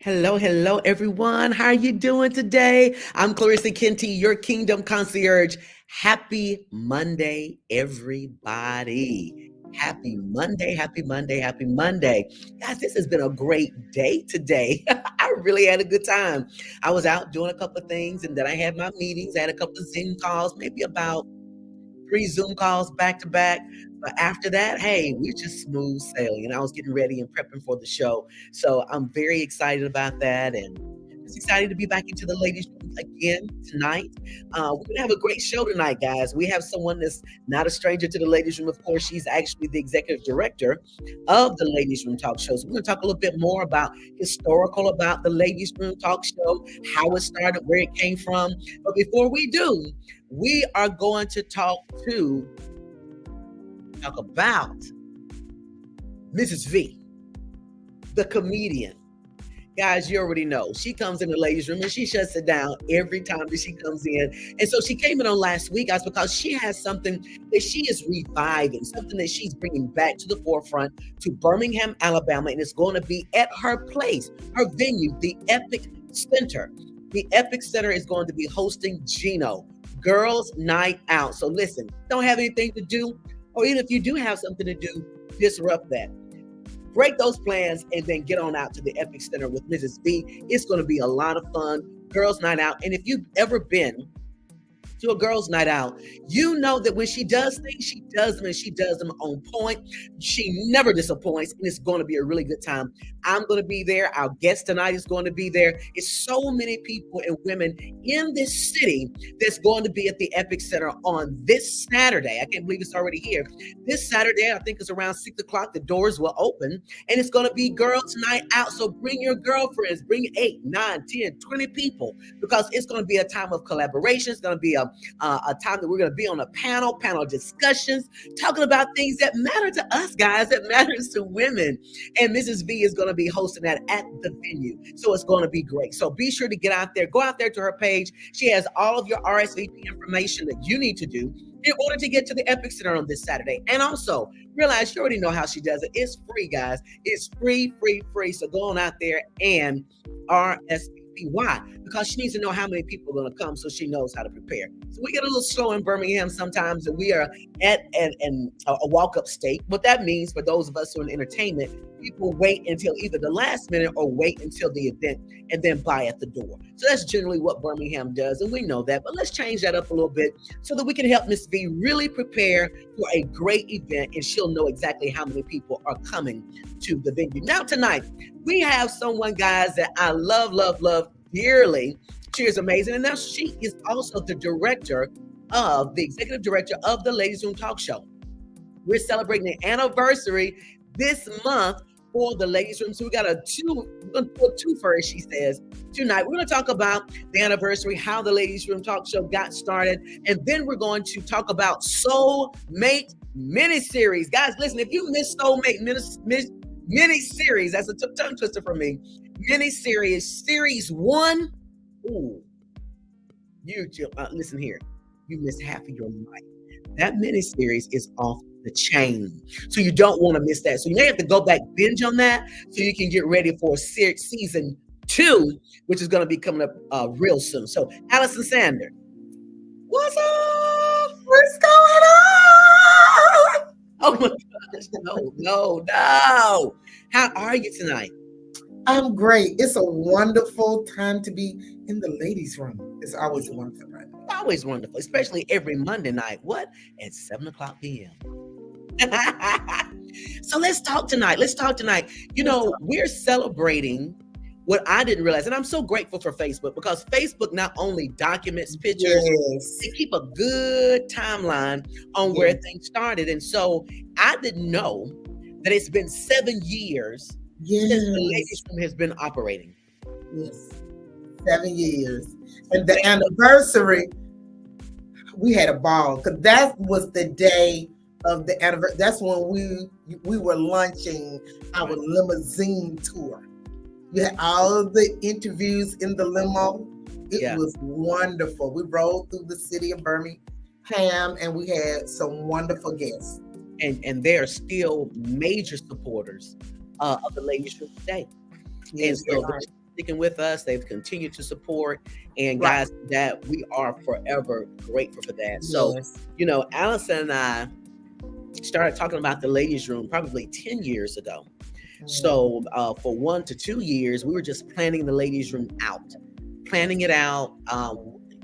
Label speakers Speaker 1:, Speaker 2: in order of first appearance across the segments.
Speaker 1: Hello, hello, everyone. How are you doing today? I'm Clarissa Kenty, your Kingdom Concierge. Happy Monday, everybody. Happy Monday, happy Monday, happy Monday. Guys, this has been a great day today. I really had a good time. I was out doing a couple of things and then I had my meetings. I had a couple of Zoom calls, maybe about 3 Zoom calls back to back. But after that, hey, we're just smooth sailing. And I was getting ready and prepping for the show. So I'm very excited about that and just excited to be back into the ladies' room again tonight. We're going to have a great show tonight, guys. We have someone that's not a stranger to the ladies' room. Of course, she's actually the executive director of the Ladies' Room Talk Show. So we're going to talk a little bit more about historical about the Ladies' Room Talk Show, how it started, where it came from. But before we do, we are going to talk about Mrs. V, the comedian. Guys, you already know she comes in the ladies' room and she shuts it down every time that she comes in. And so she came in on last week, guys, because she has something that she is reviving, something that she's bringing back to the forefront to Birmingham, Alabama, and it's going to be at her place, her venue, the Epic Center. The Epic Center is going to be hosting Gino, Girls Night Out. So listen, don't have anything to do, or even if you do have something to do, disrupt that. Break those plans and then get on out to the Epic Center with Mrs. V. It's going to be a lot of fun. Girls Night Out. And if you've ever been to a girls' night out, you know that when she does things, she does them and she does them on point. She never disappoints, and it's going to be a really good time. I'm going to be there. Our guest tonight is going to be there. It's so many people and women in this city that's going to be at the Epic Center on this Saturday. I can't believe it's already here. This Saturday, I think it's around 6 o'clock. The doors will open, and it's going to be girls' night out. So bring your girlfriends, bring 8, 9, 10, 20 people, because it's going to be a time of collaboration. It's going to be a time that we're going to be on a panel discussions, talking about things that matter to us guys, that matters to women. And Mrs. V is going to be hosting that at the venue. So it's going to be great. So be sure to get out there, go out there to her page. She has all of your RSVP information that you need to do in order to get to the Epic Center on this Saturday. And also, realize you already know how she does it. It's free, guys. It's free, free, free. So go on out there and RSVP. Why? Because she needs to know how many people are going to come so she knows how to prepare. So we get a little slow in Birmingham sometimes, and we are at a walk-up state. What that means for those of us who are in entertainment, people wait until either the last minute or wait until the event and then buy at the door. So that's generally what Birmingham does, and we know that. But let's change that up a little bit so that we can help Miss V really prepare for a great event, and she'll know exactly how many people are coming to the venue. Now tonight, we have someone, guys, that I love, love, love dearly. She is amazing. And now she is also the executive director of the Ladies Room Talk Show. We're celebrating the anniversary this month for the Ladies Room. So we got a two first, she says. Tonight, we're going to talk about the anniversary, how the Ladies Room Talk Show got started. And then we're going to talk about Mate Miniseries. Guys, listen, if you missed Mate Miniseries, that's a tongue twister for me. Miniseries, series 1. Ooh, listen here. You missed half of your life. That miniseries is off the chain, so you don't want to miss that. So you may have to go back, binge on that, so you can get ready for season 2, which is going to be coming up real soon. So, Allison Sanders, what's up?
Speaker 2: What's going on?
Speaker 1: Oh my gosh, no. How are you tonight?
Speaker 2: I'm great. It's a wonderful time to be in the ladies' room. It's always a wonderful time.
Speaker 1: Always wonderful, especially every Monday night. What? At 7 o'clock p.m. So let's talk tonight. You know, we're celebrating what I didn't realize, and I'm so grateful for Facebook, because Facebook not only documents pictures, they keep a good timeline on where things started. And so I didn't know that it's been 7 years since the Ladies Room has been operating.
Speaker 2: Yes, 7 years. And the anniversary, we had a ball, because that was the day of the anniversary. That's when we were launching our limousine tour. You had all the interviews in the limo. It was wonderful. We rode through the city of Birmingham, and we had some wonderful guests.
Speaker 1: And they are still major supporters of the Ladies Room today.
Speaker 2: Yes,
Speaker 1: and so sticking with us. They've continued to support. And
Speaker 2: Right.
Speaker 1: guys, that we are forever grateful for that. So,
Speaker 2: Yes.
Speaker 1: Allison and I started talking about the ladies' room probably 10 years ago.
Speaker 2: Mm.
Speaker 1: So for 1 to 2 years, we were just planning the ladies' room out, planning it out,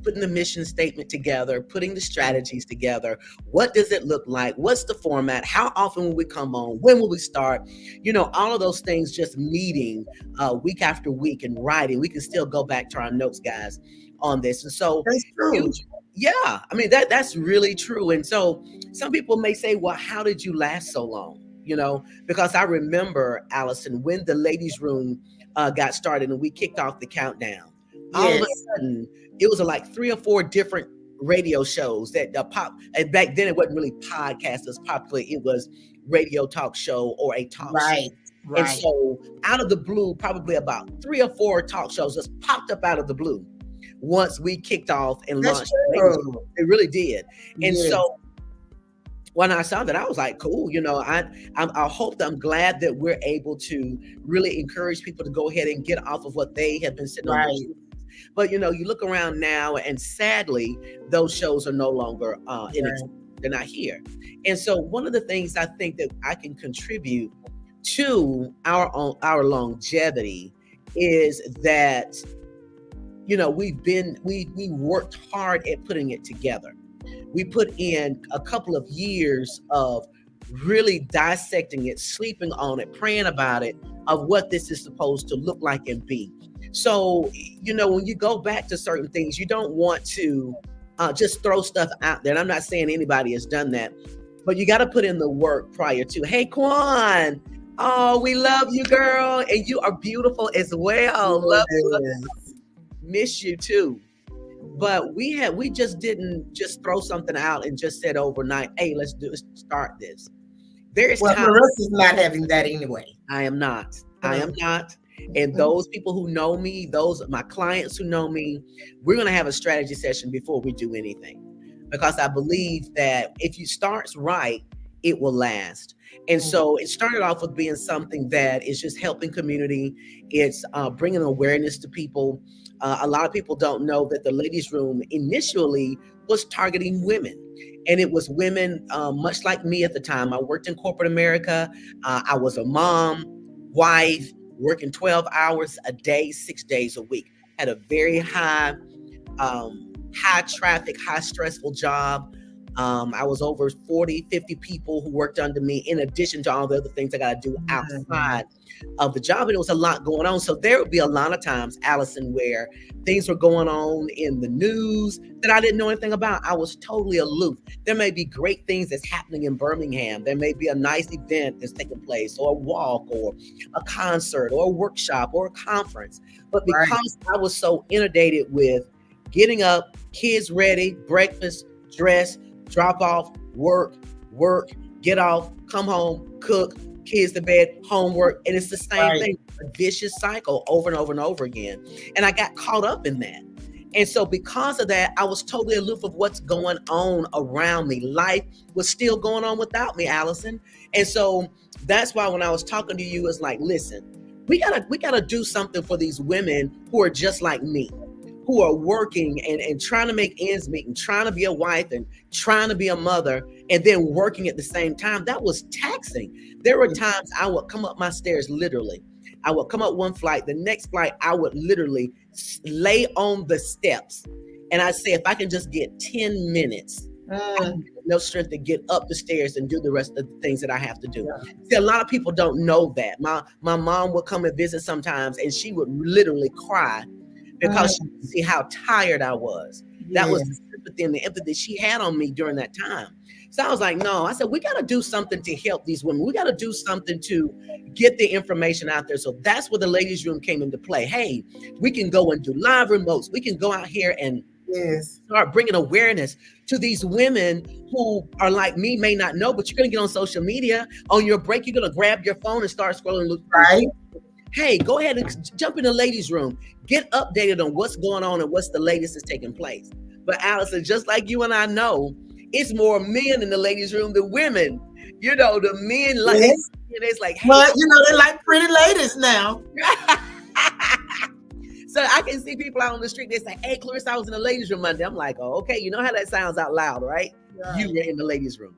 Speaker 1: putting the mission statement together, putting the strategies together. What does it look like? What's the format? How often will we come on? When will we start? All of those things, just meeting week after week and writing. We can still go back to our notes, guys, on this. And so,
Speaker 2: That's true.
Speaker 1: yeah, I mean, that's really true. And so some people may say, well, how did you last so long? Because I remember, Allison, when the ladies' room got started and we kicked off the countdown, all of a
Speaker 2: Yes.
Speaker 1: sudden, it was like 3 or 4 different radio shows that pop. And back then, it wasn't really podcast as popular. It was radio talk show or a talk show.
Speaker 2: Right.
Speaker 1: And
Speaker 2: Right.
Speaker 1: so out of the blue, probably about 3 or 4 talk shows just popped up out of the blue once we kicked off and
Speaker 2: That's
Speaker 1: launched.
Speaker 2: true.
Speaker 1: It really did. And
Speaker 2: Yes.
Speaker 1: so when I saw that, I was like, cool. I hope that I'm glad that we're able to really encourage people to go ahead and get off of what they have been sitting on.
Speaker 2: Right.
Speaker 1: But you look around now, and sadly, those shows are no longer they're not here. And so one of the things I think that I can contribute to our longevity is that we worked hard at putting it together. We put in a couple of years of really dissecting it, sleeping on it, praying about it, of what this is supposed to look like and be. So, when you go back to certain things, you don't want to just throw stuff out there. And I'm not saying anybody has done that, but you got to put in the work prior to. Hey, Quan. Oh, we love you, girl. And you are beautiful as well. Love you. Miss you too. But we just didn't just throw something out and just said overnight, hey, let's start this. There's
Speaker 2: Well,
Speaker 1: time.
Speaker 2: Marissa's not having that anyway.
Speaker 1: I am not. And those people who know me, those my clients who know me, we're going to have a strategy session before we do anything, because I believe that if you start right, it will last. And so it started off with being something that is just helping community. It's bringing awareness to people. A lot of people don't know that the ladies' room initially was targeting women. And it was women much like me at the time. I worked in corporate America. I was a mom, wife, working 12 hours a day, 6 days a week. Had a very high traffic, high stressful job. I was over 40, 50 people who worked under me, in addition to all the other things I got to do outside of the job. And it was a lot going on. So there would be a lot of times, Allison, where things were going on in the news that I didn't know anything about. I was totally aloof. There may be great things that's happening in Birmingham. There may be a nice event that's taking place, or a walk, or a concert, or a workshop, or a conference. But because I was so inundated with getting up, kids ready, breakfast, dress, drop off, work, get off, come home, cook, kids to bed, homework. And it's the same thing, a vicious cycle over and over and over again. And I got caught up in that. And so because of that, I was totally aloof of what's going on around me. Life was still going on without me, Allison. And so that's why when I was talking to you, it's like, listen, we gotta do something for these women who are just like me, who are working and trying to make ends meet, and trying to be a wife and trying to be a mother, and then working at the same time. That was taxing. There were times I would come up my stairs, literally. I would come up one flight, the next flight, I would literally lay on the steps. And I'd say, if I can just get 10 minutes, I have no strength to get up the stairs and do the rest of the things that I have to do. See, a lot of people don't know that. My mom would come and visit sometimes, and she would literally cry because she could see how tired I was. That was the sympathy and the empathy she had on me during that time. So I was like, no, I said, we got to do something to help these women. We got to do something to get the information out there. So that's where the ladies' room came into play. Hey, we can go and do live remotes. We can go out here and start bringing awareness to these women who are like me, may not know, but you're going to get on social media. On your break, you're going to grab your phone and start scrolling. Hey, go ahead and jump in the ladies' room. Get updated on what's going on and what's the latest that's taking place. But Allison, just like you and I know, it's more men in the ladies' room than women. The men like it's like, hey,
Speaker 2: well, they like pretty ladies now.
Speaker 1: So I can see people out on the street, they say, hey, Clarissa, I was in the ladies' room Monday. I'm like, oh, okay, you know how that sounds out loud, right? You were in the ladies' room.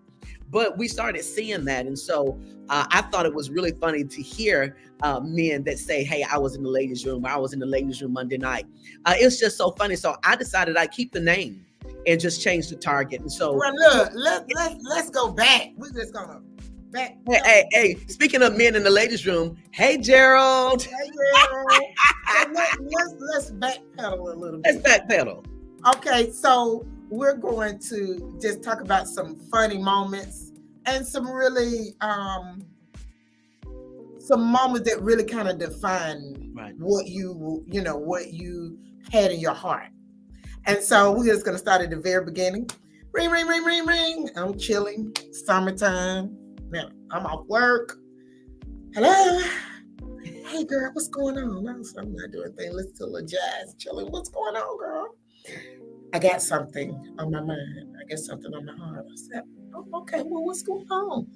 Speaker 1: But we started seeing that. And so I thought it was really funny to hear men that say, hey, I was in the ladies' room. I was in the ladies' room Monday night. It's just so funny. So I decided I'd keep the name and just change the target. And so
Speaker 2: well, look, let's go back. We're just gonna back.
Speaker 1: Hey, speaking of men in the ladies' room, hey Gerald.
Speaker 2: Hey Gerald. So let's backpedal a little bit.
Speaker 1: Let's backpedal.
Speaker 2: Okay, so we're going to just talk about some funny moments and some really some moments that really kind of define what you had in your heart. And so we're just gonna start at the very beginning. Ring, ring, ring, ring, ring. I'm chilling. Summertime. Now I'm off work. Hello. Hey girl, what's going on? I'm not doing anything. Listen to a little jazz, chilling. What's going on, girl? I got something on my mind. I got something on my heart. I said, oh, okay, well, what's going on?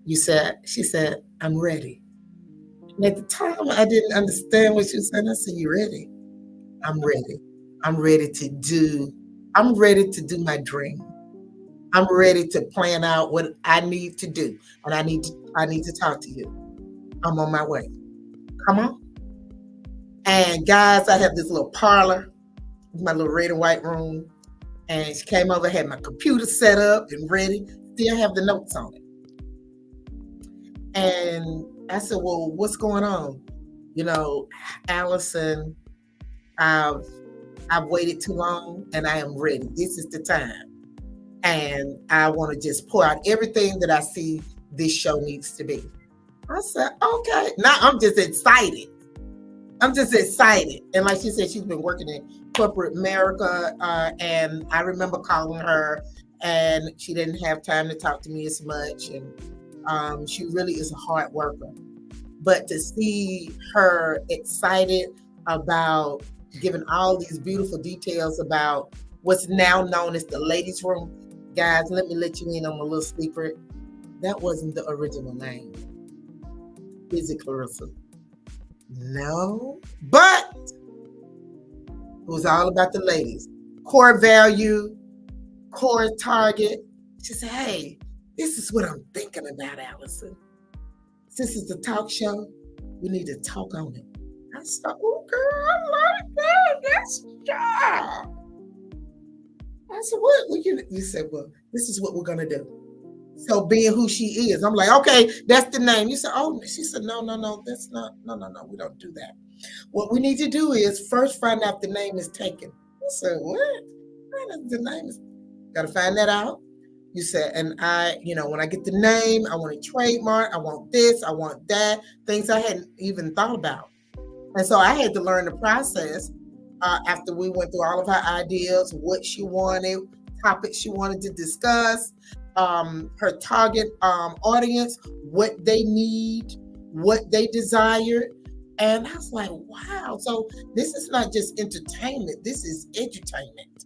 Speaker 2: She said, I'm ready. And at the time, I didn't understand what she was saying. I said, you ready? I'm ready. I'm ready to do my dream. I'm ready to plan out what I need to do. And I need to talk to you. I'm on my way. Come on. And guys, I have this little parlor, my little red and white room. And she came over, had my computer set up and ready. Still have the notes on it. And I said, well, what's going on? Allison, I've waited too long and I am ready. This is the time. And I want to just pour out everything that I see this show needs to be. I said, okay. Now I'm just excited. And like she said, she's been working in corporate America. And I remember calling her and she didn't have time to talk to me as much. And she really is a hard worker. But to see her excited about giving all these beautiful details about what's now known as the ladies' room. Guys, let me let you in on a little secret. That wasn't the original name. Is it Clarissa? No, but it was all about the ladies. Core value, core target. She said, hey, this is what I'm thinking about, Allison. Since it's a talk show, we need to talk on it. I said, oh, girl, I like that. That's job. I said, what? You said, well, this is what we're going to do. So being who she is, I'm like, okay, that's the name. You said, oh, she said, no, that's not, no, we don't do that. What we need to do is first find out the name is taken. I said, what? The name is, got to find that out. You said, and when I get the name, I want a trademark. I want this, I want that, things I hadn't even thought about. And so I had to learn the process after we went through all of her ideas, what she wanted, topics she wanted to discuss, her target audience, what they need, what they desired. And I was like, wow. So this is not just entertainment. This is edutainment.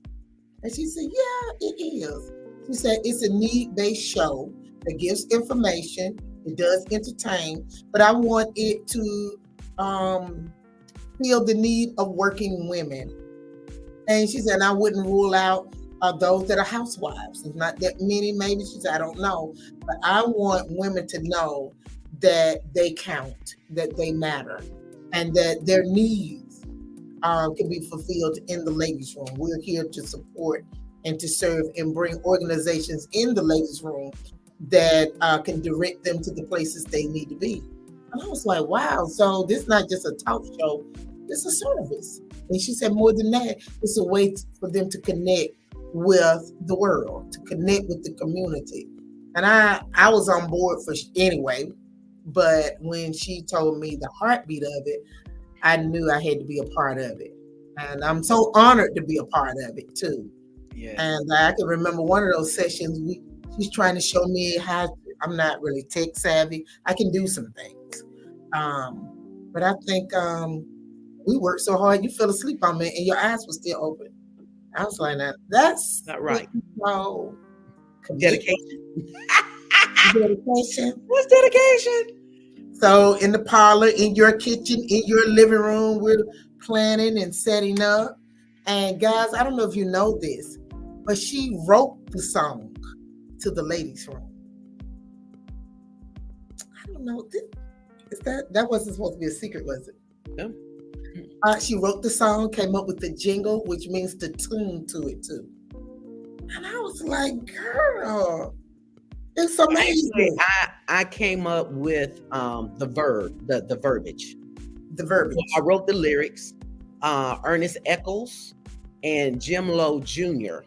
Speaker 2: And she said, yeah, it is. She said, it's a need-based show that gives information. It does entertain, but I want it to feel the need of working women. And she said, I wouldn't rule out those that are housewives. There's not that many, maybe. She said, I don't know. But I want women to know that they count, that they matter, and that their needs can be fulfilled in the ladies' room. We're here to support and to serve and bring organizations in the ladies' room that can direct them to the places they need to be. And I was like, wow, so this is not just a talk show, it's a service. And she said, more than that, it's a way for them to connect with the world, to connect with the community. And I was on board for anyway, but when she told me the heartbeat of it, I knew I had to be a part of it. And I'm so honored to be a part of it too. Yeah. And I can remember one of those sessions, she's trying to show me how I'm not really tech savvy. I can do some things. But I think we worked so hard, you fell asleep on me and your eyes were still open. I was like, that's
Speaker 1: not right.
Speaker 2: No.
Speaker 1: Dedication.
Speaker 2: Dedication.
Speaker 1: What's dedication?
Speaker 2: So in the parlor, in your kitchen, in your living room, we're planning and setting up. And guys, I don't know if you know this, but she wrote the song to the ladies' room. I don't know. Is that wasn't supposed to be a secret, was it?
Speaker 1: Yeah.
Speaker 2: She wrote the song, came up with the jingle, which means the tune to it too. And I was like, girl, it's amazing.
Speaker 1: Actually, I came up with the verbiage.
Speaker 2: The verbiage.
Speaker 1: I wrote the lyrics. Ernest Eccles and Jim Lowe Jr.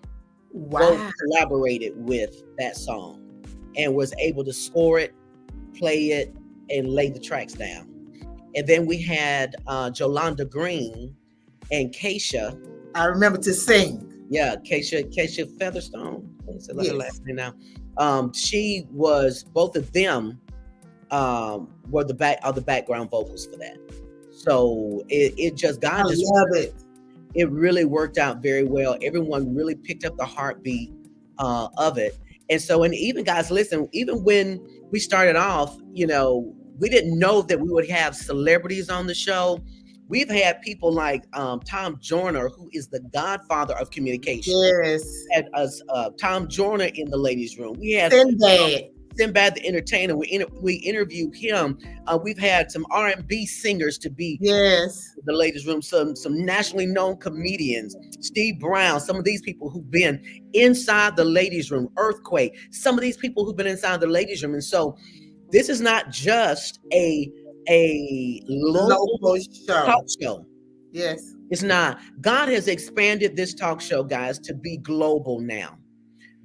Speaker 1: both
Speaker 2: Wow.
Speaker 1: collaborated with that song and was able to score it, play it, and lay the tracks down. And then we had Jolanda Green and Keisha.
Speaker 2: I remember to sing.
Speaker 1: Yeah, Keisha Featherstone. What's her
Speaker 2: Yes.
Speaker 1: last name now? She was, both of them were the background vocals for that. So it just,
Speaker 2: I
Speaker 1: God just
Speaker 2: love it.
Speaker 1: It really worked out very well. Everyone really picked up the heartbeat of it. And so, and even guys, listen, even when we started off, we didn't know that we would have celebrities on the show. We've had people like Tom Joyner, who is the godfather of communication.
Speaker 2: Yes.
Speaker 1: Had us Tom Joyner in the ladies' room. We had Sinbad the Entertainer. We interviewed him. We've had some R&B singers to be
Speaker 2: yes
Speaker 1: in the ladies' room. Some nationally known comedians, Steve Brown. Some of these people who've been inside the ladies' room, Earthquake. Some of these people who've been inside the ladies' room, and so this is not just a local talk show.
Speaker 2: Yes,
Speaker 1: it's not. God has expanded this talk show, guys, to be global now.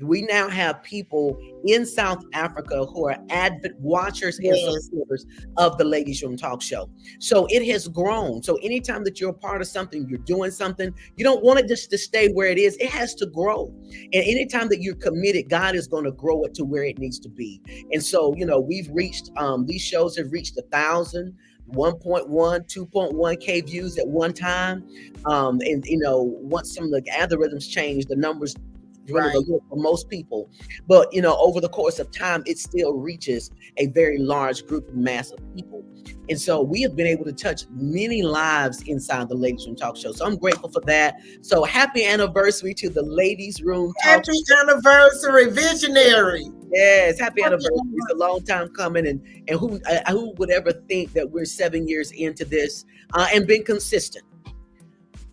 Speaker 1: We now have people in South Africa who are avid watchers and supporters of the Ladies Room Talk Show. So it has grown. So anytime that you're a part of something, you're doing something, you don't want it just to stay where it is. It has to grow. And anytime that you're committed, God is going to grow it to where it needs to be. And so, we've reached, these shows have reached 1,000. 1.1, 2.1K views at one time. And once some of the algorithms change, the numbers really low for most people. But over the course of time, it still reaches a very large group of mass of people. And so we have been able to touch many lives inside the Ladies Room Talk Show. So I'm grateful for that. So happy anniversary to the Ladies Room Talk Show.
Speaker 2: Happy anniversary, visionary.
Speaker 1: Yes, happy anniversary. It's a long time coming, and who would ever think that we're 7 years into this and been consistent.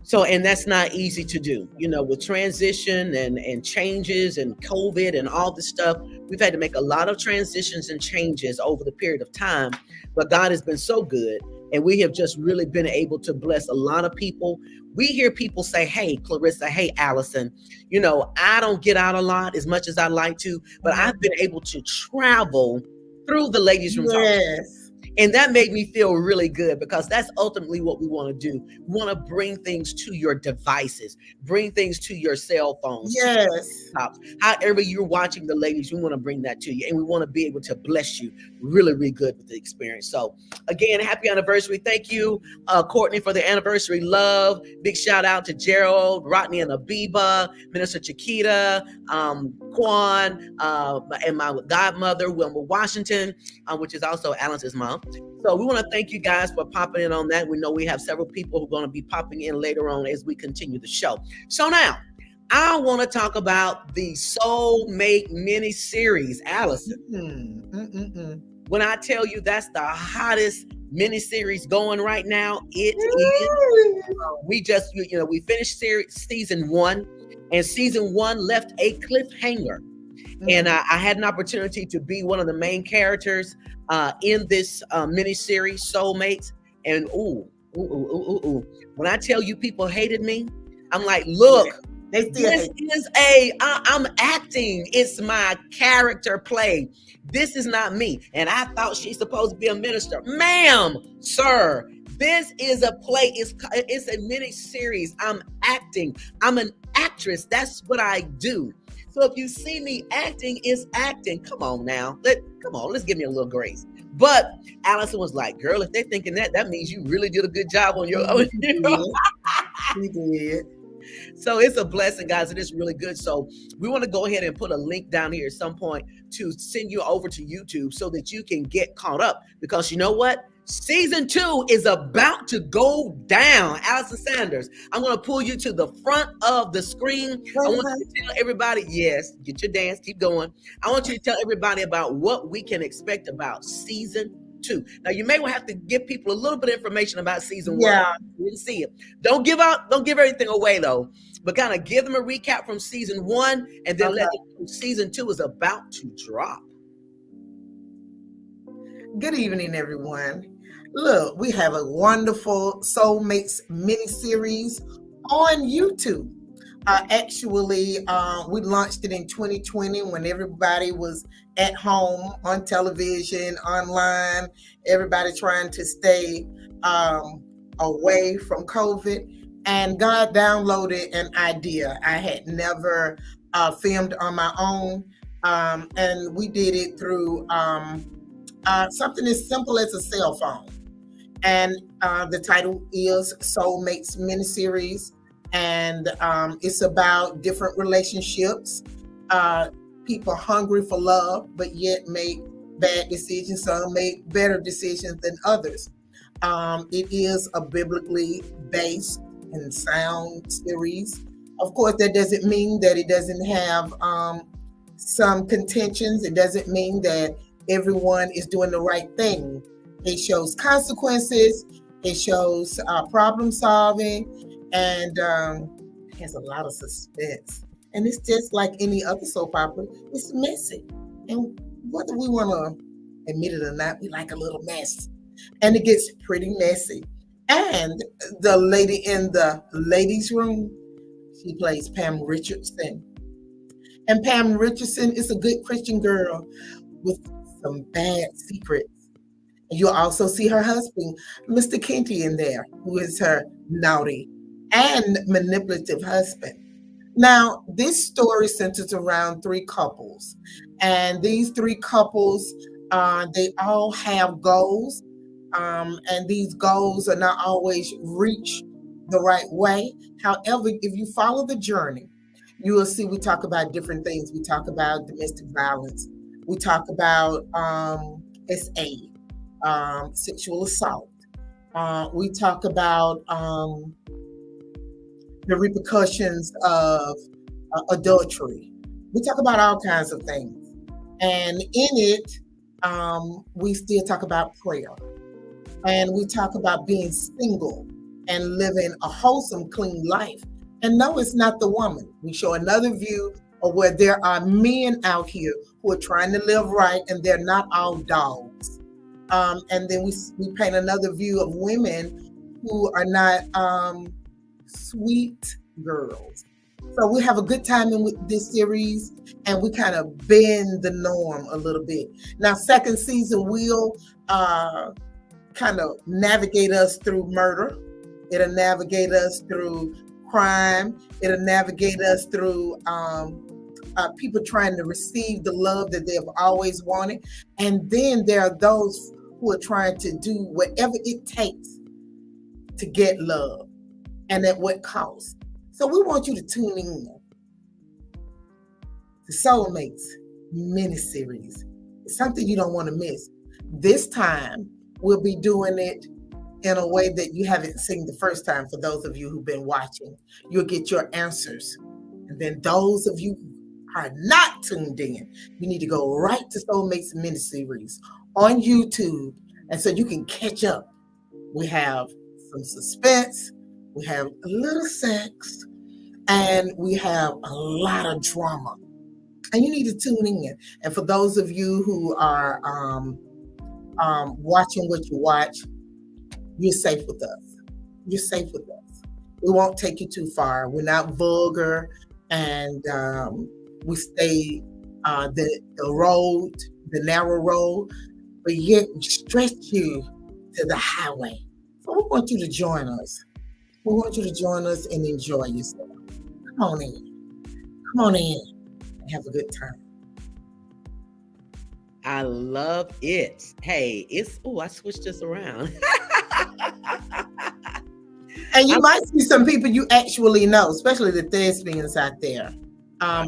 Speaker 1: So, and that's not easy to do, with transition and changes and COVID and all this stuff. We've had to make a lot of transitions and changes over the period of time, but God has been so good. And we have just really been able to bless a lot of people. We hear people say, hey, Clarissa, hey, Allison, I don't get out a lot as much as I like to, but I've been able to travel through the Ladies Room.
Speaker 2: Yes.
Speaker 1: And that made me feel really good, because that's ultimately what we want to do. We want to bring things to your devices, bring things to your cell phones.
Speaker 2: Yes.
Speaker 1: However you're watching the ladies, we want to bring that to you. And we want to be able to bless you really, really good with the experience. So again, happy anniversary. Thank you, Courtney, for the anniversary love. Big shout out to Gerald, Rodney and Abiba, Minister Chiquita, Quan, and my godmother, Wilma Washington, which is also Allison's mom. So we want to thank you guys for popping in on that. We know we have several people who are going to be popping in later on as we continue the show. So now I want to talk about the Mate Miniseries, Allison. When I tell you that's the hottest miniseries going right now, it is. We just, we finished season 1, and season 1 left a cliffhanger. And I had an opportunity to be one of the main characters in this miniseries, Soulmates. And when I tell you people hated me, I'm like, look, I'm acting. It's my character play. This is not me. And I thought she's supposed to be a minister. Ma'am, sir, this is a play. It's a miniseries. I'm acting. I'm an actress. That's what I do. So if you see me acting, it's acting. Come on now. Let's give me a little grace. But Allison was like, girl, if they're thinking that means you really did a good job on your own.
Speaker 2: She did.
Speaker 1: So it's a blessing, guys, and it's really good. So we want to go ahead and put a link down here at some point to send you over to YouTube so that you can get caught up. Because you know what? Season 2 is about to go down. Allison Sanders, I'm going to pull you to the front of the screen. I want you to tell everybody, yes, get your dance, keep going. I want you to tell everybody about what we can expect about season 2. Now, you may have to give people a little bit of information about season 1.
Speaker 2: Yeah.
Speaker 1: You didn't see it. Don't give everything away, though, but kind of give them a recap from season 1, and then let them know season 2 is about to drop.
Speaker 2: Good evening, everyone. Look, we have a wonderful Soulmates miniseries on YouTube. Actually, we launched it in 2020 when everybody was at home, on television, online, everybody trying to stay away from COVID. And God downloaded an idea. I had never filmed on my own. And we did it through something as simple as a cell phone. And the title is Soulmates Miniseries. And it's about different relationships, people hungry for love, but yet make bad decisions. Some make better decisions than others. It is a biblically based and sound series. Of course, that doesn't mean that it doesn't have some contentions. It doesn't mean that everyone is doing the right thing. It shows consequences. It shows problem solving, and has a lot of suspense. And it's just like any other soap opera. It's messy, and whether we want to admit it or not, we like a little mess, and it gets pretty messy. And the lady in the ladies' room, she plays Pam Richardson, and Pam Richardson is a good Christian girl with some bad secrets. You'll also see her husband, Mr. Kenty, in there, who is her naughty and manipulative husband. Now, this story centers around 3 couples, and these 3 couples, they all have goals, and these goals are not always reached the right way. However, if you follow the journey, you will see we talk about different things. We talk about domestic violence. We talk about SA, sexual assault. We talk about the repercussions of adultery. We talk about all kinds of things. And in it, we still talk about prayer. And we talk about being single and living a wholesome, clean life. And no, it's not the woman. We show another view of where there are men out here who are trying to live right, and they're not all dogs. And then we paint another view of women who are not sweet girls. So we have a good time in with this series, and we kind of bend the norm a little bit. Now, second season will kind of navigate us through murder. It'll navigate us through crime. It'll navigate us through people trying to receive the love that they've always wanted. And then there are those who are trying to do whatever it takes to get love, and at what cost. So we want you to tune in to Soulmates miniseries. It's something you don't want to miss. This time, we'll be doing it in a way that you haven't seen the first time. For those of you who've been watching, you'll get your answers. And then those of you who are not tuned in, you need to go right to Soulmates miniseries on YouTube, and so you can catch up. We have some suspense, we have a little sex, and we have a lot of drama. And you need to tune in. And for those of you who are watching what you watch, you're safe with us. You're safe with us. We won't take you too far. We're not vulgar, and we stay the road, the narrow road, but yet we stretch you to the highway. So we want you to join us. We want you to join us and enjoy yourself. Come on in. Come on in and have a good time.
Speaker 1: I love it. Hey, I switched this around.
Speaker 2: And you might see some people you actually know, especially the thespians out there,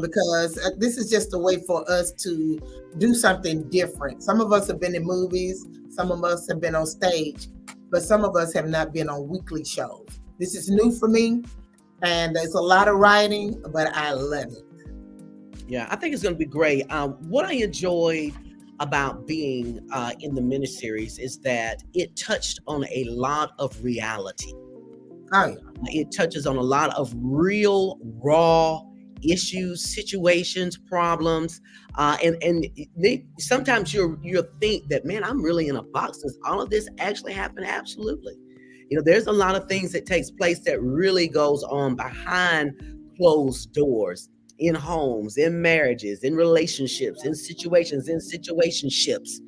Speaker 2: because this is just a way for us to do something different. Some of us have been in movies, some of us have been on stage, but some of us have not been on weekly shows. This is new for me, and there's a lot of writing, but I love it.
Speaker 1: Yeah, I think it's going to be great. What I enjoyed about being in the miniseries is that it touched on a lot of reality.
Speaker 2: Oh, yeah.
Speaker 1: It touches on a lot of real, raw issues, situations, problems, and sometimes you think that, man, I'm really in a box. Does all of this actually happen? Absolutely. There's a lot of things that takes place that really goes on behind closed doors, in homes, in marriages, in relationships, in situations, in situationships.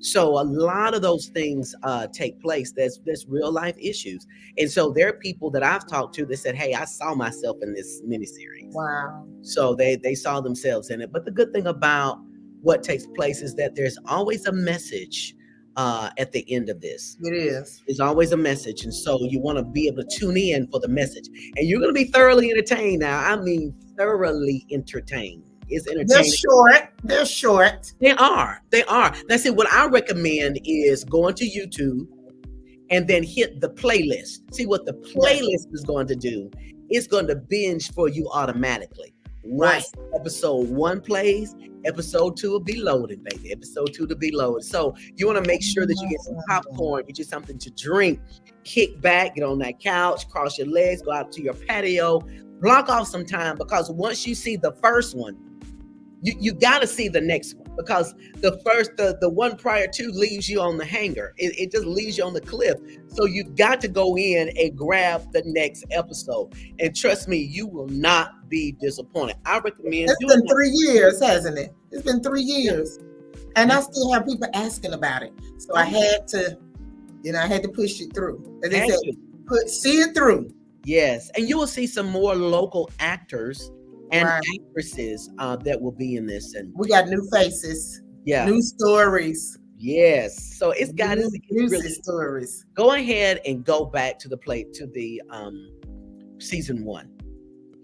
Speaker 1: So a lot of those things take place. There's real life issues. And so there are people that I've talked to that said, hey, I saw myself in this miniseries.
Speaker 2: Wow.
Speaker 1: So they saw themselves in it. But the good thing about what takes place is that there's always a message at the end of this.
Speaker 2: It is.
Speaker 1: There's always a message. And so you want to be able to tune in for the message. And you're going to be thoroughly entertained now. I mean, thoroughly entertained. It's entertaining.
Speaker 2: They're short.
Speaker 1: They are. That's it. What I recommend is going to YouTube and then hit the playlist. See what the playlist is going to do. It's going to binge for you automatically. Once episode 1 plays, episode 2 will be loaded, baby. Episode 2 to be loaded. So you want to make sure that you get some popcorn, get you something to drink, kick back, get on that couch, cross your legs, go out to your patio, block off some time, because once you see the first one, you got to see the next one, because the one prior to leaves you on the hanger. It just leaves you on the cliff. So you got to go in and grab the next episode. And trust me, you will not be disappointed. I recommend.
Speaker 2: It's been 3 years, hasn't it? It's been 3 years. And I still have people asking about it. So I had to, I had to push it through. As they said, see it through.
Speaker 1: Yes. And you will see some more local actors and actresses that will be in this, and
Speaker 2: we got new faces, new stories.
Speaker 1: Yes, so it's got
Speaker 2: new stories.
Speaker 1: Go ahead and go back to the season 1.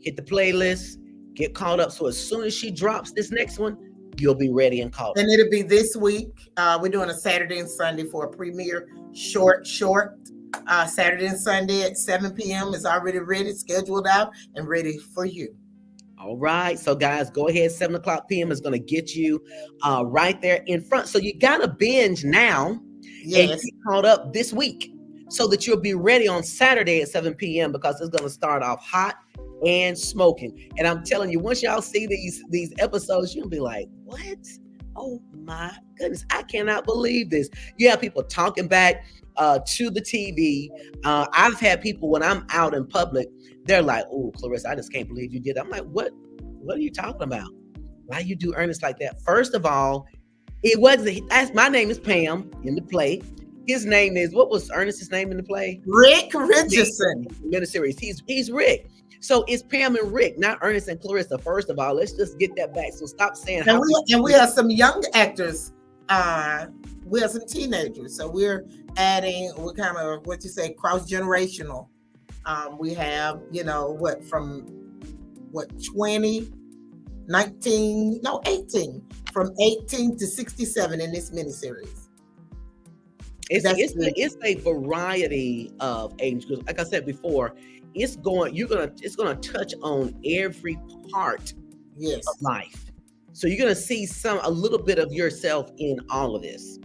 Speaker 1: Hit the playlist, get caught up. So as soon as she drops this next one, you'll be ready and caught up.
Speaker 2: And it'll be this week. We're doing a Saturday and Sunday for a premiere short. Saturday and Sunday at 7 p.m. is already ready, scheduled out, and ready for you.
Speaker 1: All right. So guys, go ahead. 7:00 p.m. is going to get you right there in front. So you got to binge now and get caught up this week so that you'll be ready on Saturday at 7 p.m. because it's going to start off hot and smoking. And I'm telling you, once y'all see these episodes, you'll be like, what? Oh my goodness. I cannot believe this. You have people talking back to the TV. I've had people, when I'm out in public, they're like, oh, Clarissa, I just can't believe you did that. I'm like, what are you talking about? Why you do Ernest like that? First of all, my name is Pam in the play. His name is, what was Ernest's name in the play?
Speaker 2: Rick Richardson.
Speaker 1: Miniseries. He's Rick. So it's Pam and Rick, not Ernest and Clarissa. First of all, let's just get that back. So stop saying.
Speaker 2: And we have some young actors. We have some teenagers. So we're kind of, cross-generational. We have, 18, from 18 to 67 in this miniseries.
Speaker 1: It's a variety of age groups. Like I said before, it's going to touch on every part of life. So you're going to see a little bit of yourself in all of this.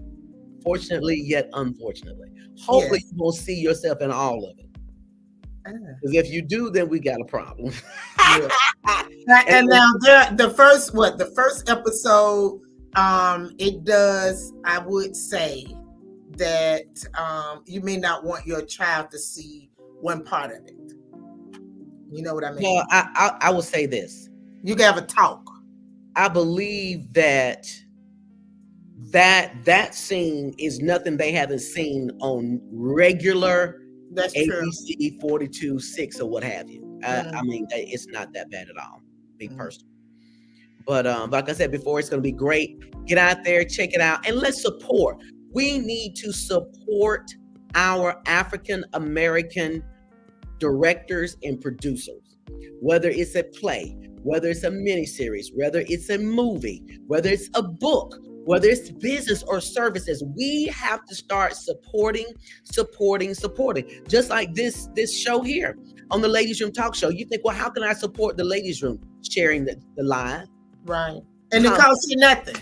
Speaker 1: Fortunately, yet unfortunately. Hopefully you will see yourself in all of it. Because if you do, then we got a problem.
Speaker 2: And now the first episode, it does, I would say that you may not want your child to see one part of it. You know what I mean?
Speaker 1: Well, I will say this.
Speaker 2: You can have a talk.
Speaker 1: I believe that scene is nothing they haven't seen on regular ABC 42.6 or what have you. I mean, it's not that bad at all, me personally. But like I said before, it's going to be great. Get out there, check it out, and let's support. We need to support our African American directors and producers, whether it's a play, whether it's a miniseries, whether it's a movie, whether it's a book, whether it's business or services, we have to start supporting. Just like this show here on the Ladies Room Talk Show. You think, well, how can I support the Ladies Room? Sharing the live.
Speaker 2: Right. And it costs you nothing.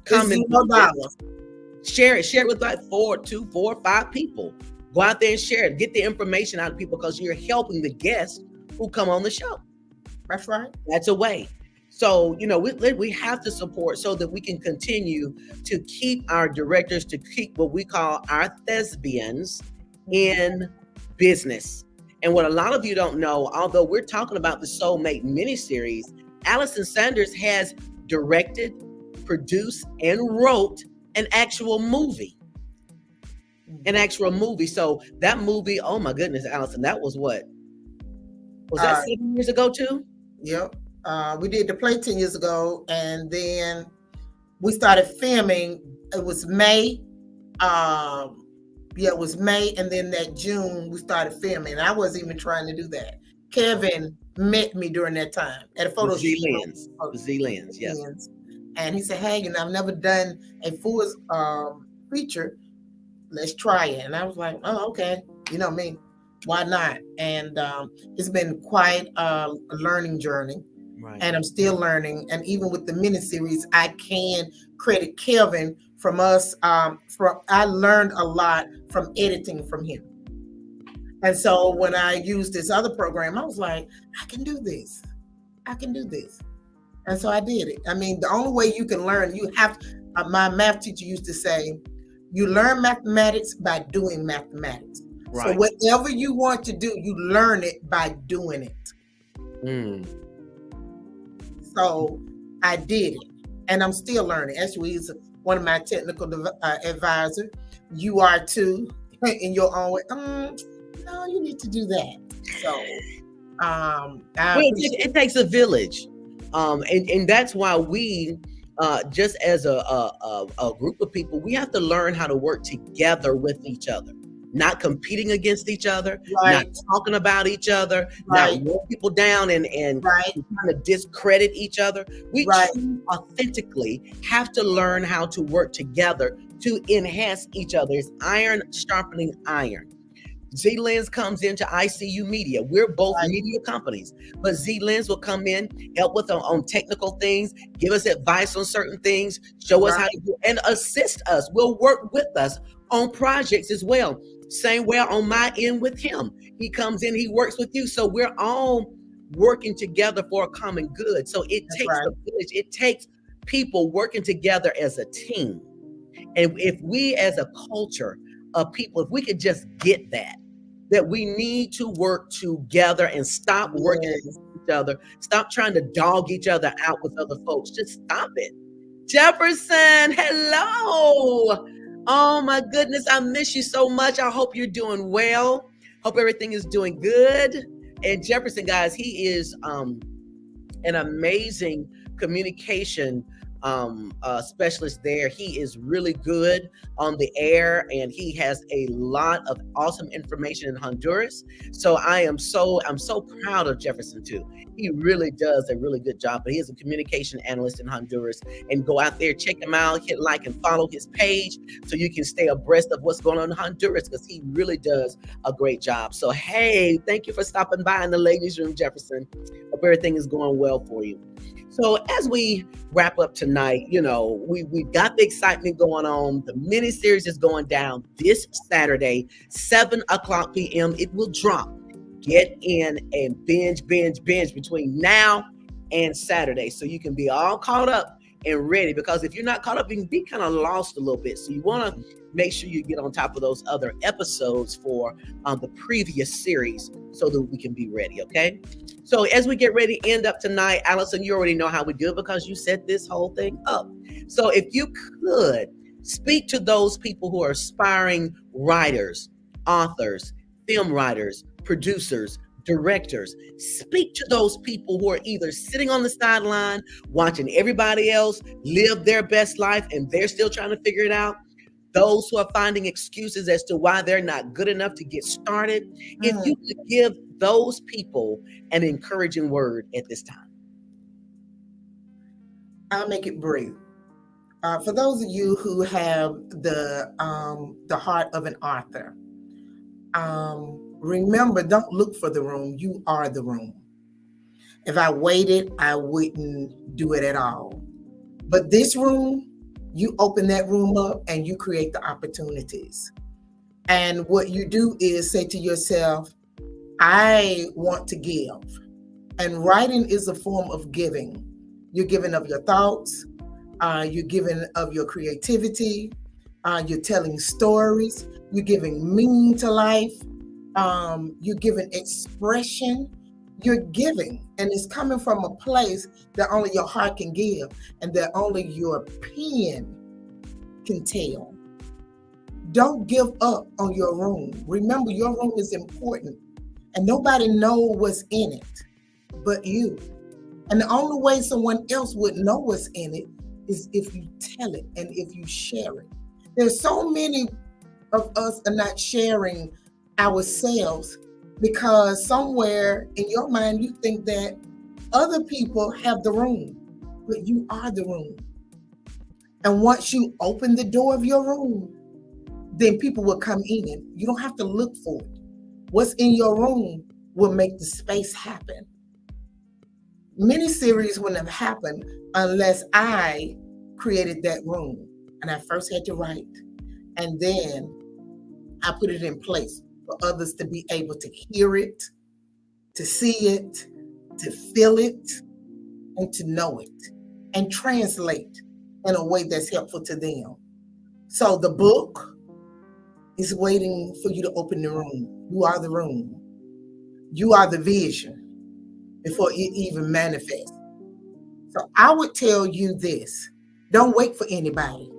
Speaker 1: Comment
Speaker 2: $0.
Speaker 1: Share it with like 4, 5 people. Go out there and share it. Get the information out to people because you're helping the guests who come on the show.
Speaker 2: That's right.
Speaker 1: That's a way. So, we have to support so that we can continue to keep our directors, to keep what we call our thespians in business. And what a lot of you don't know, although we're talking about the Soulmate miniseries, Allison Sanders has directed, produced, and wrote an actual movie. So that movie, oh my goodness, Allison, that was what? Was that 7 years ago too?
Speaker 2: Yep. We did the play 10 years ago, and then we started filming. It was May. It was May, and then that June we started filming. I wasn't even trying to do that. Kevin met me during that time at a photo shoot.
Speaker 1: Ladiez, yes.
Speaker 2: And he said, "Hey, I've never done a full feature. Let's try it." And I was like, "Oh, okay. You know me. Why not?" And it's been quite a learning journey. Right. And I'm still learning. And even with the miniseries, I can credit Kevin from us. I learned a lot from editing from him. And so when I used this other program, I was like, I can do this. And so I did it. I mean, the only way you can learn, you have, my math teacher used to say, you learn mathematics by doing mathematics. Right. So whatever you want to do, you learn it by doing it. So I did it, and I'm still learning. Actually, he's one of my technical advisors. You are too, in your own way. No, you need to do that. So,
Speaker 1: it takes a village, and that's why we, just as a group of people, we have to learn how to work together with each other. Not competing against each other, not talking about each other, not weighing people down and trying to discredit each other. We authentically have to learn how to work together to enhance each other. It's iron sharpening iron. Z-Lens comes into ICU Media. We're both media companies, but Z-Lens will come in, help with on technical things, give us advice on certain things, show us how to do, and assist us. Will work with us on projects as well. Same way on my end with him. He comes in, he works with you. So we're all working together for a common good. So it takes a village. It takes people working together as a team. And if we as a culture of people, if we could just get that we need to work together and stop working against each other, stop trying to dog each other out with other folks. Just stop it. Jefferson, hello. Oh my goodness, I miss you so much. I hope you're doing well. Hope everything is doing good. And Jefferson, guys, he is an amazing communication specialist there. He is really good on the air, and he has a lot of awesome information in Honduras. So I'm so proud of Jefferson too. He really does a really good job, but he is a communication analyst in Honduras. And go out there, check him out, hit like and follow his page so you can stay abreast of what's going on in Honduras, because he really does a great job. So, hey, thank you for stopping by in the Ladies Room, Jefferson. Hope everything is going well for you. So as we wrap up tonight, we've got the excitement going on. The miniseries is going down this Saturday, 7:00 p.m. It will drop. Get in and binge between now and Saturday, so you can be all caught up and ready. Because if you're not caught up, you can be kind of lost a little bit. So you want to make sure you get on top of those other episodes for the previous series so that we can be ready, okay? So as we get ready to end up tonight, Allison, you already know how we do it because you set this whole thing up. So if you could speak to those people who are aspiring writers, authors, film writers, producers, directors, speak to those people who are either sitting on the sideline watching everybody else live their best life and they're still trying to figure it out. Those who are finding excuses as to why they're not good enough to get started. If you could give those people an encouraging word at this time?
Speaker 2: I'll make it brief. For those of you who have the heart of an author, remember, don't look for the room. You are the room. If I waited, I wouldn't do it at all. But this room, you open that room up and you create the opportunities. And what you do is say to yourself, I want to give. And writing is a form of giving. You're giving of your thoughts. You're giving of your creativity. You're telling stories. You're giving meaning to life. You're giving expression. You're giving. And it's coming from a place that only your heart can give and that only your pen can tell. Don't give up on your room. Remember, your room is important. And nobody knows what's in it but you. And the only way someone else would know what's in it is if you tell it and if you share it. There's so many of us are not sharing ourselves because somewhere in your mind you think that other people have the room, but you are the room. And once you open the door of your room, then people will come in. You don't have to look for it. What's in your room will make the space happen. Miniseries wouldn't have happened unless I created that room. And I first had to write. And then I put it in place for others to be able to hear it, to see it, to feel it, and to know it, and translate in a way that's helpful to them. So the book is waiting for you to open the room. You are the room. You are the vision before it even manifests. So I would tell you this. Don't wait for anybody.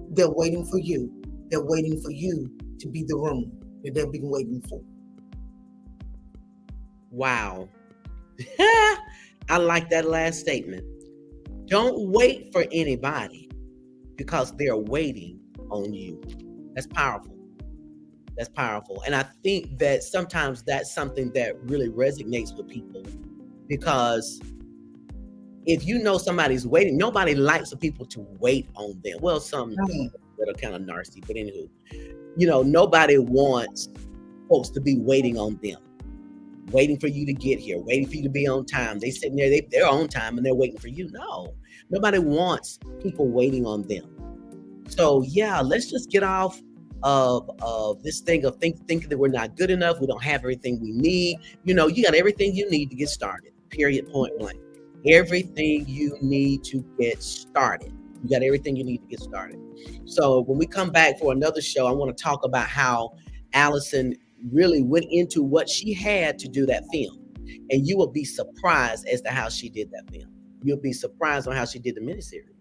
Speaker 2: They're waiting for you. They're waiting for you to be the room that they've been waiting for.
Speaker 1: Wow. I like that last statement. Don't wait for anybody because they're waiting on you. That's powerful. That's powerful. And I think that sometimes that's something that really resonates with people, because if you know somebody's waiting, nobody likes for people to wait on them. Well, some that are kind of nasty, but anywho, nobody wants folks to be waiting on them, waiting for you to get here, waiting for you to be on time. They sitting there, they're on time and they're waiting for you. No, nobody wants people waiting on them. So yeah, let's just get off of this thing of thinking that we're not good enough. We don't have everything we need. You got everything you need to get started. Period. Point blank. Everything you need to get started. You got everything you need to get started. So when we come back for another show, I want to talk about how Allison really went into what she had to do that film. And you will be surprised as to how she did that film. You'll be surprised on how she did the miniseries.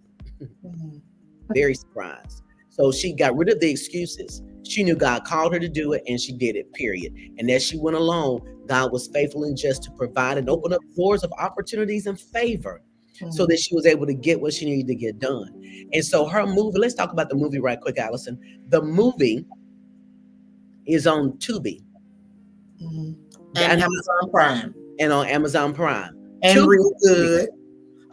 Speaker 1: Very surprised. So she got rid of the excuses. She knew God called her to do it, and she did it, period. And as she went along, God was faithful and just to provide and open up doors of opportunities and favor so that she was able to get what she needed to get done. And so her movie, let's talk about the movie right quick, Allison. The movie is on Tubi.
Speaker 2: And Amazon Prime.
Speaker 1: And on Amazon Prime.
Speaker 2: And real good.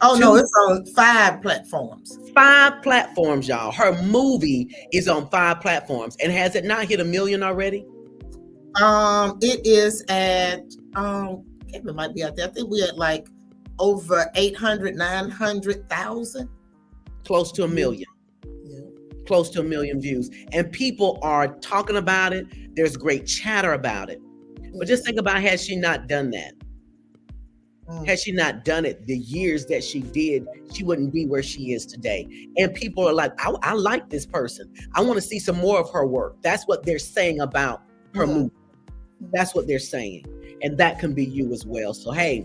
Speaker 2: Oh, no, it's on 5 platforms.
Speaker 1: 5 platforms, y'all. Her movie is on 5 platforms. And has it not hit 1 million already?
Speaker 2: It is at, it might be out there. I think we're at like over 800, 900,000.
Speaker 1: Close to 1 million. Yeah. Close to 1 million views. And people are talking about it. There's great chatter about it. But just think about, had she not done that? Had she not done it the years that she did, she wouldn't be where she is today. And people are like, I like this person. I want to see some more of her work. That's what they're saying about her movie. That's what they're saying. And that can be you as well. So, hey.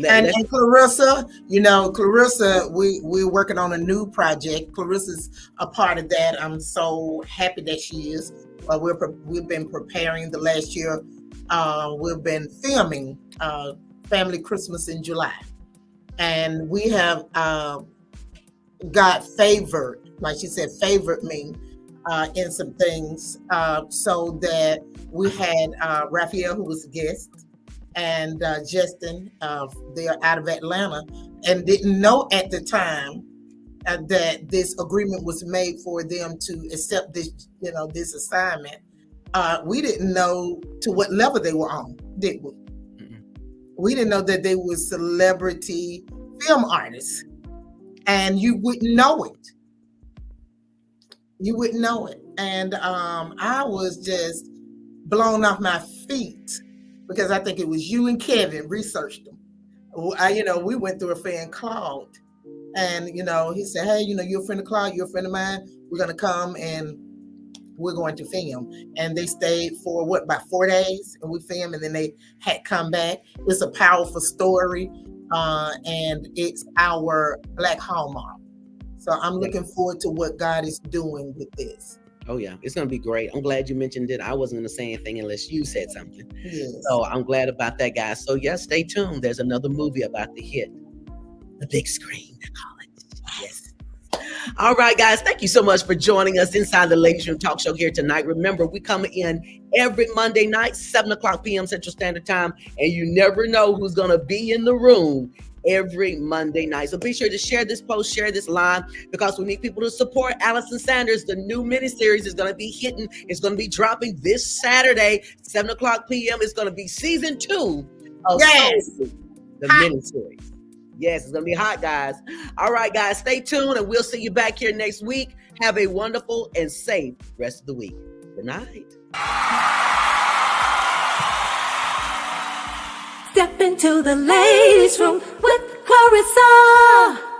Speaker 2: And Clarissa, Clarissa, we're working on a new project. Clarissa's a part of that. I'm so happy that she is. We've been preparing the last year. We've been filming Family Christmas in July, and we have got favored, like she said, favored me in some things, so that we had Raphael, who was a guest, and Justin. They're out of Atlanta, and didn't know at the time that this agreement was made for them to accept this, this assignment. We didn't know to what level they were on, did we? We didn't know that they were celebrity film artists, and you wouldn't know it. You wouldn't know it. And I was just blown off my feet because I think it was you and Kevin researched them. We went through a friend Claude, and he said, "Hey, you're a friend of Claude, you're a friend of mine. We're gonna come and we're going to film." And they stayed for about 4 days, and we filmed, and then they had come back. It's a powerful story, and it's our Black Hallmark. So I'm looking forward to what God is doing with this.
Speaker 1: Oh yeah, it's gonna be great. I'm glad you mentioned it. I wasn't gonna say anything unless you said something.
Speaker 2: Yes.
Speaker 1: So I'm glad about that, guys. So yes, stay tuned. There's another movie about to hit the big screen. They call it. Yes. All right, guys. Thank you so much for joining us inside the Ladies Room Talk Show here tonight. Remember, we come in every Monday night, 7:00 p.m. Central Standard Time, and you never know who's gonna be in the room every Monday night. So be sure to share this post, share this live, because we need people to support Allison Sanders. The new miniseries is going to be hitting. It's going to be dropping this Saturday, 7:00 p.m. It's going to be season 2 of the miniseries. Yes, it's going to be hot, guys. All right, guys, stay tuned, and we'll see you back here next week. Have a wonderful and safe rest of the week. Good night.
Speaker 3: Step into the ladies' room with Clarissa.